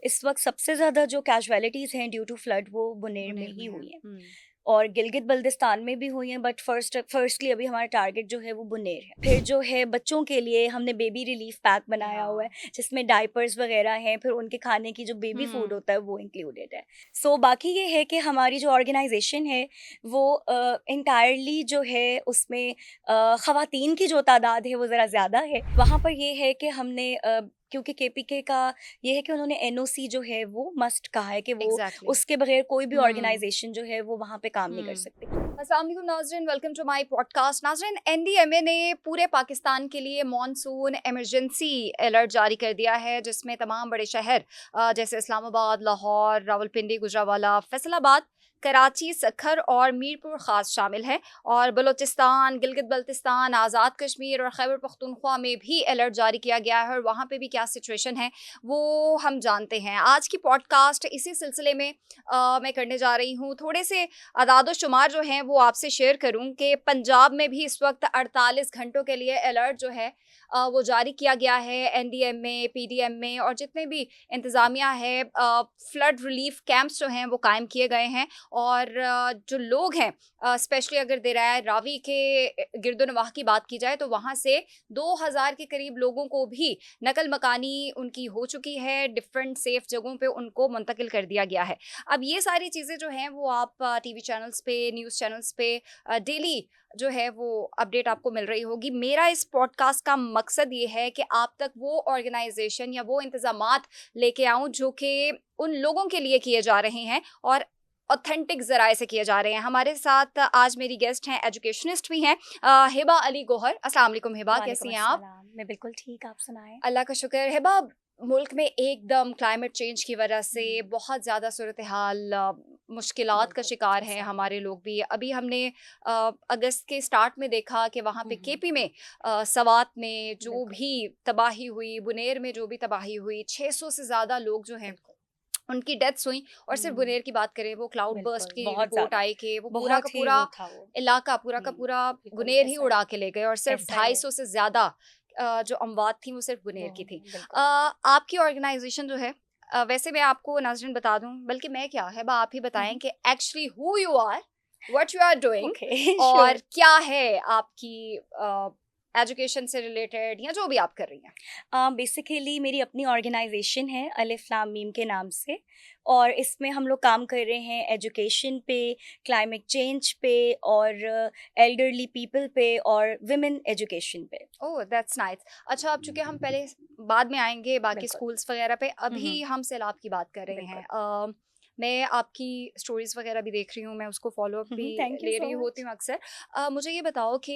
इस वक्त सबसे ज़्यादा जो कैजुअलिटीज़ हैं ड्यू टू फ्लड वो बुनेर में मुनेर ही में है। हुई हैं और गिलगित बल्तिस्तान में भी हुई हैं, बट फर्स्टली अभी हमारा टारगेट जो है वो बुनेर है। फिर जो है बच्चों के लिए हमने बेबी रिलीफ पैक बनाया हुआ है, हाँ। जिसमें डायपर्स वगैरह हैं, फिर उनके खाने की जो बेबी फूड हुँ। होता है वो इंक्लूडेड है। सो बाकी ये है कि हमारी जो ऑर्गेनाइजेशन है वो इंटायरली जो है उसमें ख़वातीन की जो तादाद है वो ज़रा ज़्यादा है। वहाँ पर ये है कि हमने क्योंकि केपीके का ये है कि उन्होंने एनओसी जो है वो मस्ट कहा है कि वो एग्ज़ैक्टली। उसके बगैर कोई भी हुँ। ऑर्गेनाइजेशन जो है वो वहाँ पे काम नहीं कर हुँ। सकती। अस्सलाम वालेकुम नाज़रीन, वेलकम टू माय पॉडकास्ट। नाज़रीन, एनडीएमए ने पूरे पाकिस्तान के लिए मॉनसून इमरजेंसी अलर्ट जारी कर दिया है, जिसमें तमाम बड़े शहर जैसे इस्लामाबाद, लाहौर, रावलपिंडी, गुजरांवाला, फैसलाबाद, कराची, सखर और मीरपुर ख़ास शामिल हैं। और बलूचिस्तान, गिलगित बल्तिस्तान, आज़ाद कश्मीर और खैबर पख्तूनख्वा में भी अलर्ट जारी किया गया है और वहाँ पे भी क्या सिचुएशन है वो हम जानते हैं। आज की पॉडकास्ट इसी सिलसिले में मैं करने जा रही हूँ। थोड़े से अदाद-ओ-शुमार जो हैं वो आपसे शेयर करूँ कि पंजाब में भी इस वक्त 48 घंटों के लिए अलर्ट जो है वो जारी किया गया है। एनडीएमए, पीडीएमए और जितने भी इंतज़ामिया है, फ्लड रिलीफ कैंप्स जो हैं वो कायम किए गए हैं। और जो लोग हैं, स्पेशली अगर दरियाए रावी के गिरदोनवाह की बात की जाए तो वहाँ से 2000 के करीब लोगों को भी नकल मकानी उनकी हो चुकी है, डिफरेंट सेफ जगहों पे उनको मुंतकिल कर दिया गया है। अब ये सारी चीज़ें जो हैं वो आप टीवी चैनल्स पे, न्यूज़ चैनल्स पे डेली जो है वो अपडेट आपको मिल रही होगी। मेरा इस पॉडकास्ट का मकसद ये है कि आप तक वो ऑर्गेनाइज़ेशन या वो इंतज़ामात लेके आऊँ जो कि उन लोगों के लिए किए जा रहे हैं और ऑथेंटिक ज़राए से किए जा रहे हैं। हमारे साथ आज मेरी गेस्ट हैं, एजुकेशनिस्ट भी हैं, हिबा अली गौहर। अस्सलाम वालेकुम हिबा, कैसी वालेकुम हैं आप? अस्सलाम, मैं बिल्कुल ठीक, आप सुनाएं। अल्लाह का शुक्र। हिबा, मुल्क में एकदम क्लाइमेट चेंज की वजह से हम्म, बहुत ज़्यादा सूरत-ए-हाल, मुश्किलात का बिल्कुल शिकार हैं एग्जैक्टली। हमारे लोग भी। अभी हमने अगस्त के स्टार्ट में देखा कि वहाँ पे हम्म, केपी में सवात में जो बिल्कुल भी तबाही हुई, बुनेर में जो भी तबाही हुई, 600 से ज़्यादा लोग जो हैं बिल्कुल। उनकी डेथ्स हुई। और सिर्फ हम्म, बुनेर की बात करें, वो क्लाउड बर्स्ट बिल्कुल की बहुत रिपोर्ट ज़्यादा, आई कि वो पूरा का बहुत ही पूरा वो था वो। इलाका, पूरा का पूरा बिल्कुल बुनेर ही ऐसा उड़ा है, के ले गए और सिर्फ ऐसा है 250 से ज़्यादा जो अमवात थी वो सिर्फ वो। बुनेर की थी। बिल्कुल। आपकी ऑर्गेनाइजेशन जो है, वैसे मैं आपको नाज़रीन बता दूँ, बल्कि मैं क्या है, आप ही बताएं कि actually who you are, what you are doing okay और श्योर। क्या है आपकी एजुकेशन से रिलेटेड या जो भी आप कर रही हैं। बेसिकली मेरी अपनी ऑर्गेनाइजेशन है अलिफ लाम मीम के नाम से, और इसमें हम लोग काम कर रहे हैं एजुकेशन पे, क्लाइमेट चेंज पे, और एल्डरली पीपल पे, और विमेन एजुकेशन पे। ओह, दैट्स नाइस। अच्छा, अब चूँकि हम पहले बाद में आएँगे बाकी बिल्कुल। स्कूल्स वगैरह पे, हम्म, अभी हम सैलाब की बात कर रहे बिल्कुल। हैं। मैं आपकी स्टोरीज़ वगैरह भी देख रही हूँ, मैं उसको फ़ॉलो अप भी थैंक यू ले सो रही होती मच। हूँ अक्सर। मुझे ये बताओ कि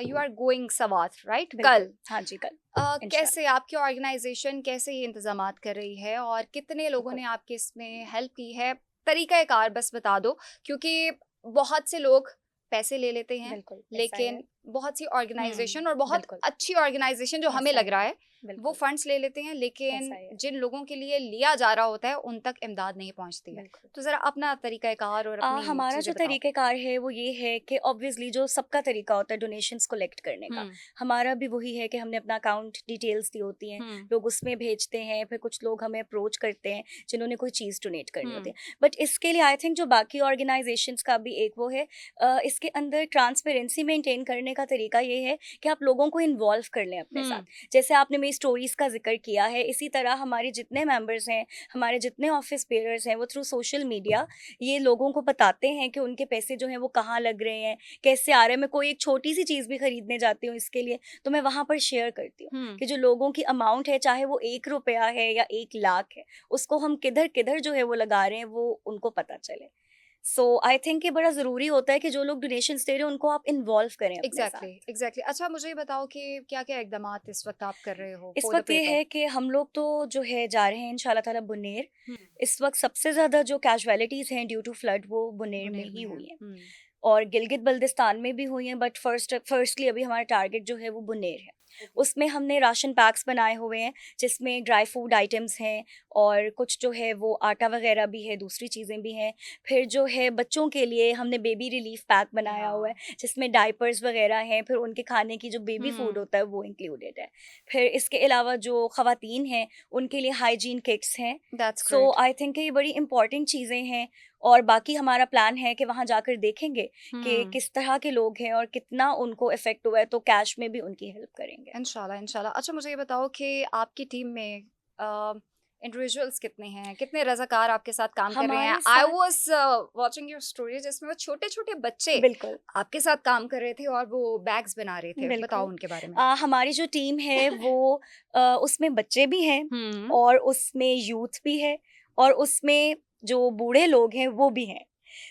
you are going Swat, right? बिल्कुल कल। हाँ जी, कल कैसे इंशाल्लाह। आपकी ऑर्गेनाइज़ेशन कैसे ये इंतज़ामात कर रही है और कितने लोगों बिल्कुल। ने आपकी इसमें हेल्प की है? तरीक़ा-ए-कार बस बता दो, क्योंकि बहुत से लोग पैसे ले लेते हैं, बिल्कुल ऐसा है। लेकिन बहुत सी ऑर्गेनाइज़ेशन और बहुत बिल्कुल अच्छी ऑर्गेनाइज़ेशन जो हमें ऐसा लग है। रहा है, वो बिल्कुल फंड्स ले लेते हैं, लेकिन ऐसा है। जिन लोगों के लिए लिया जा रहा होता है, उन तक इमदाद नहीं पहुँचती है। बिल्कुल। तो ज़रा अपना तरीक़ा-ए-कार और अपनी हमारा चीज़ें जो बताओ। तरीक़ेकार है वो ये है कि ऑब्वियसली जो सबका तरीका होता है डोनेशंस कलेक्ट करने का, हुँ, हमारा भी वही है कि हमने अपना अकाउंट डिटेल्स दी होती हैं, हुँ, लोग उसमें भेजते हैं, फिर कुछ लोग हमें अप्रोच करते हैं जिन्होंने कोई चीज़ डोनेट करनी होती हुँ, है। बट इसके लिए आई थिंक जो बाकी ऑर्गेनाइजेशंस का भी एक वो है, इसके अंदर ट्रांसपेरेंसी मेंटेन करने का तरीका ये है कि आप लोगों को इन्वॉल्व कर लें अपने साथ। हुँ, जैसे आपने मेरी स्टोरीज़ का जिक्र किया है, इसी तरह हमारे जितने मेंबर्स हैं, हमारे जितने ऑफिस बेयरर्स हैं, वो थ्रू सोशल मीडिया ये लोगों को बताते हैं कि उनके पैसे जो हैं वो कहाँ लग रहे हैं, कैसे आ रहे हैं। मैं कोई एक छोटी-सी चीज़ भी खरीदने जाती हूँ इसके लिए, तो मैं वहाँ पर शेयर करती हूँ हुँ। कि जो लोगों की अमाउंट है, चाहे वो 1 रुपया है या 1 लाख है, उसको हम किधर-किधर जो है वो लगा रहे हैं, वो उनको पता चले। सो आई थिंक ये बड़ा ज़रूरी होता है कि जो लोग डोनेशंस दे रहे हैं, उनको आप इन्वॉल्व करें अपने साथ। Exactly, exactly. अच्छा, मुझे ये बताओ कि क्या-क्या इक़दामात इस वक़्त आप कर रहे हो इस फॉर द वक़्त ये पेपर? है कि हम लोग तो जो है जा रहे हैं इंशाल्लाह ताला बुनेर। हुँ, इस वक़्त सबसे ज़्यादा जो कैजुअलिटीज़ हैं ड्यू टू फ्लड वो बुनेर में मुनेर ही में है। हुई हैं। हुँ, और गिलगित बल्तिस्तान में भी हुई हैं, बट फर्स्टली अभी हमारा टारगेट जो है वो बुनेर है। ओके। उसमें हमने राशन पैक्स बनाए हुए हैं जिसमें ड्राई फूड आइटम्स हैं, और कुछ जो है वो आटा वगैरह भी है, दूसरी चीज़ें भी हैं। फिर जो है बच्चों के लिए हमने बेबी रिलीफ पैक बनाया हुआ है, या जिसमें डायपर्स वगैरह हैं, फिर उनके खाने की जो बेबी फूड होता है वो इंक्लूडेड है। फिर इसके अलावा जो ख़वातीन हैं उनके लिए हाइजीन किट्स हैं। That's so great. I think ये बड़ी इंपॉर्टेंट चीज़ें हैं। और बाकी हमारा प्लान है कि वहाँ जाकर देखेंगे कि किस तरह के लोग हैं और कितना उनको इफ़ेक्ट हुआ है, तो कैश में भी उनकी हेल्प करेंगे। इंशाल्लाह, इंशाल्लाह। अच्छा, मुझे ये बताओ कि आपकी टीम में इंडिविजुअल्स कितने हैं? कितने रज़ाकार आपके साथ काम कर रहे हैं? हमारे आई साथ वाज़ वाचिंग योर स्टोरी जिसमें वो छोटे-छोटे बच्चे बिल्कुल, आपके साथ काम कर रहे थे और वो बैग्स बना रहे थे। बिल्कुल। बताओ उनके बारे में। हमारी जो टीम है वो उसमें बच्चे भी हैं हुँ। और उसमें यूथ भी है और उसमें जो बूढ़े लोग हैं वो भी हैं।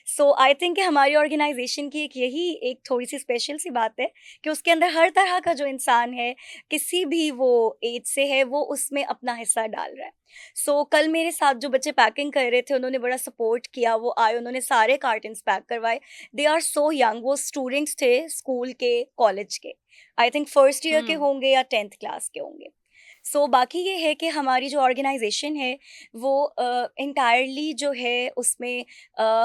सो आई थिंक कि हमारी ऑर्गेनाइज़ेशन की एक यही एक थोड़ी-सी स्पेशल सी बात है कि उसके अंदर हर तरह का जो इंसान है, किसी भी वो एज से है, वो उसमें अपना हिस्सा डाल रहा है। सो कल मेरे साथ जो बच्चे पैकिंग कर रहे थे, उन्होंने बड़ा सपोर्ट किया, वो आए, उन्होंने सारे कार्टन्स पैक करवाए। दे आर सो यंग, वो स्टूडेंट्स थे स्कूल के, कॉलेज के। आई थिंक फर्स्ट ईयर के हुँ। होंगे या 10th क्लास के होंगे। सो बाकी ये है कि हमारी जो ऑर्गेनाइजेशन है वो इंटायरली जो है उसमें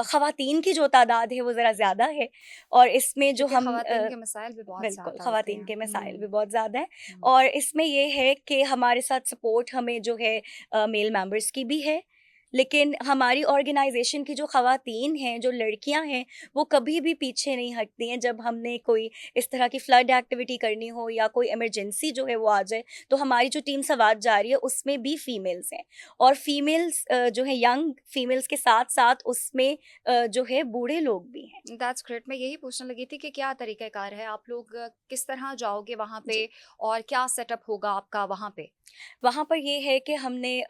ख़वातीन की जो तादाद है वो ज़रा ज़्यादा है। और इसमें जो क्योंकि हम ख़वातीन के मसाइल भी बहुत बिल्कुल, ज़्यादा होते ख़वातीन हैं। के मसाइल भी हुँ, बहुत ज़्यादा हैं। हुँ। और इसमें ये है कि हमारे साथ सपोर्ट हमें जो है मेल मेंबर्स की भी है, लेकिन हमारी ऑर्गेनाइज़ेशन की जो ख़वातीन हैं, जो लड़कियाँ हैं, वो कभी भी पीछे नहीं हटती हैं। जब हमने कोई इस तरह की फ्लड एक्टिविटी करनी हो या कोई इमरजेंसी जो है वो आ जाए, तो हमारी जो टीम सवात जा रही है उसमें भी फीमेल्स हैं। और फीमेल्स जो है यंग फीमेल्स के साथ-साथ उसमें जो है बूढ़े लोग भी हैं। That's great. मैं यही पूछने लगी थी कि क्या तरीक़ाकार है? आप लोग किस तरह जाओगे वहाँ जी। पे और क्या सेटअप होगा आपका वहाँ पे? वहाँ पर ये है कि हमने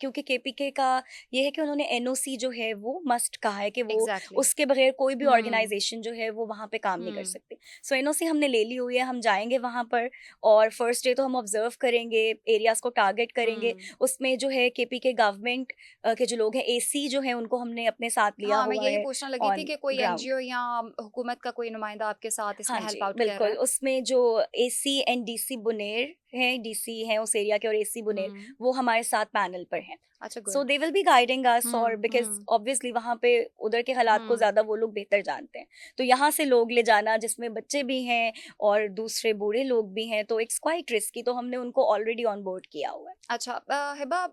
क्योंकि केपीके का ये है कि उन्होंने एनओसी जो है वो मस्ट कहा है कि वो एग्ज़ैक्टली। उसके बगैर कोई भी हुँ, ऑर्गेनाइजेशन जो है वो वहाँ पे काम नहीं कर हुँ, सकती। सो एनओसी हमने ले ली हुई है, हम जाएँगे वहाँ पर और फर्स्ट डे तो हम ऑब्ज़र्व करेंगे, एरियाज़ को टारगेट करेंगे। हुँ। उसमें जो है केपीके गवर्नमेंट के जो लोग हैं, एसी जो हैं उनको हमने अपने साथ लिया हाँ, मैं हुआ यही है पूछने लगी थी ऑन कि कोई ग्राउंड। एनजीओ या हुकूमत का कोई नुमाइंदा आपके साथ हाँ इसमें हेल्प जी, आउट कर रहा बिल्कुल, है? उसमें जो एसी एंड डीसी बुनेर हैं, डीसी हैं उस एरिया के और एसी बुनेर, हुँ। वो हमारे साथ पैनल पर हैं। अच्छा, so good. They will be guiding अस और हुँ, बिकॉज़ हुँ, ऑब्वियसली वहाँ पे उधर के हालात को हुँ। ज़्यादा वो लोग बेहतर जानते हैं। तो यहाँ से लोग ले जाना जिसमें बच्चे भी हैं और दूसरे बूढ़े लोग भी हैं, तो इट्स क्वाइट रिस्की, तो हमने उनको ऑलरेडी ऑन बोर्ड किया हुआ है। अच्छा, हिबा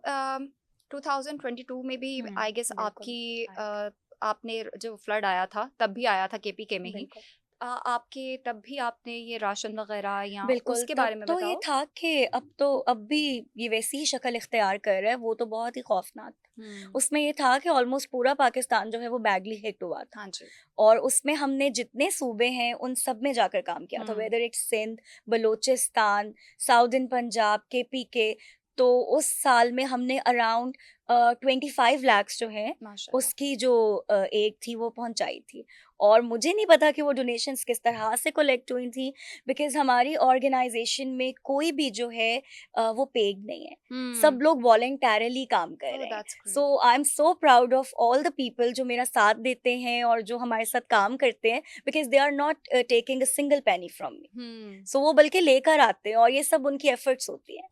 2022 में भी हुँ, आई गेस बिल्कुल, आपकी आया था, आपने जो फ्लड आया था, तब भी आया था केपीके में ही। बिल्कुल। आपके तब भी आपने ये राशन वग़ैरह या बिल्कुल, उसके तब बारे में तो ये बताओ? था कि अब भी ये वैसी ही शक्ल इख्तियार कर रहा है, वो तो बहुत ही खौफ़नाक था। हुँ। उसमें ये था कि ऑलमोस्ट पूरा पाकिस्तान जो है वो बैडली हिट हुआ था। हाँ जी। और उसमें हमने जितने सूबे हैं, उन सब में जाकर काम किया था, हुँ, whether it's Sindh, Balochistan, southern Punjab, KPK. तो उस साल में हमने अराउंड 25 लैक्स जो हैं, माशाल्लाह। उसकी जो एड थी वो पहुँचाई थी। और मुझे नहीं पता कि वो डोनेशंस किस तरह से कलेक्ट हुई थी, बिकॉज़ हमारी ऑर्गेनाइज़ेशन में कोई भी जो है वो पेड नहीं है। हुँ। सब लोग वॉलंटरली काम कर ओह, रहे हैं। That's so great. I am so proud of all the people जो मेरा साथ देते हैं और जो हमारे साथ काम करते हैं, because they are not taking a single penny from me. हुँ। सो वो बल्कि लेकर आते हैं और ये सब उनकी एफर्ट्स होती हैं।